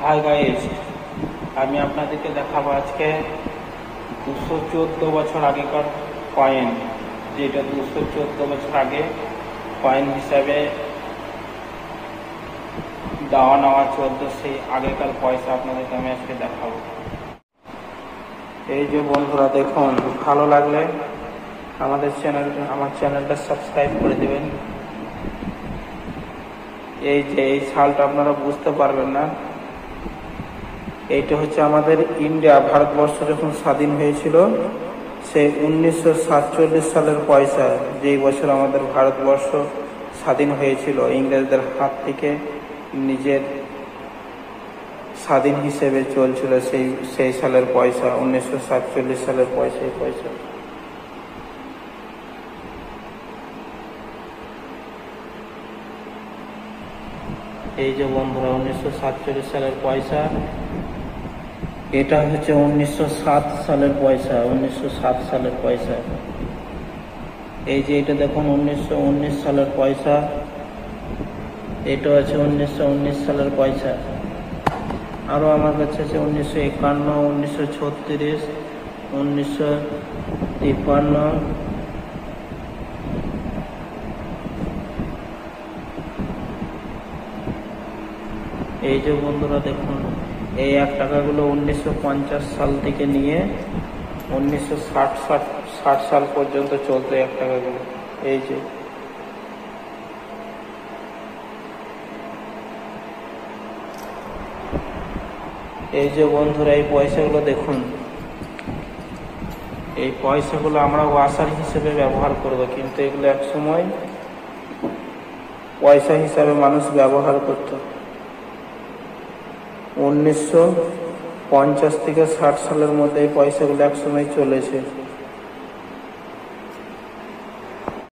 Hi guys, আমি আপনাদেরকে দেখাবো আজকে 214 বছর আগেকার কয়েন, যেটা 214 বছর আগে কয়েন হিসাবে দেওয়া নেওয়া চলতো, সেই আগেকার পয়সা আপনাদেরকে আমি আজকে দেখাবো। এই যে বন্ধুরা দেখুন, ভালো লাগলে আমার চ্যানেলটা সাবস্ক্রাইব করে দেবেন। এই যে এই সালটা আপনারা বুঝতে পারবেন না, এইটা হচ্ছে আমাদের ইন্ডিয়া, ভারতবর্ষ যখন স্বাধীন হয়েছিল সেই 1947 সালের পয়সা, যেই বছর আমাদের ভারতবর্ষ স্বাধীন হয়েছিল ইংরেজদের হাত থেকে, নিজের স্বাধীন হিসেবে চলছিল সেই সালের পয়সা, 1947 সালের পয়সা। এই পয়সা এই যে বন্ধুরা 1947 সালের পয়সা, এটা হচ্ছে 1907 সালের পয়সা, 1907 সালের পয়সা। এই যে এটা দেখুন 1919 সালের পয়সা, এটা আছে 1919 সালের পয়সা। আরো আমার কাছে আছে 1951, 1936, 1953। এই যে বন্ধুরা দেখুন, এই 1 টাকাগুলো 1950 সাল থেকে নিয়ে 1960 সাল পর্যন্ত চলতো 1 টাকাগুলো। এই যে বন্ধুরা এই পয়সাগুলো দেখুন, এই পয়সাগুলো আমরা ওয়াশার হিসেবে ব্যবহার করব, কিন্তু এগুলো এক সময় পয়সা হিসাবে মানুষ ব্যবহার করত। 1950 থেকে 60 সালের মধ্যে এই পয়সাগুলো এক সময় চলেছে।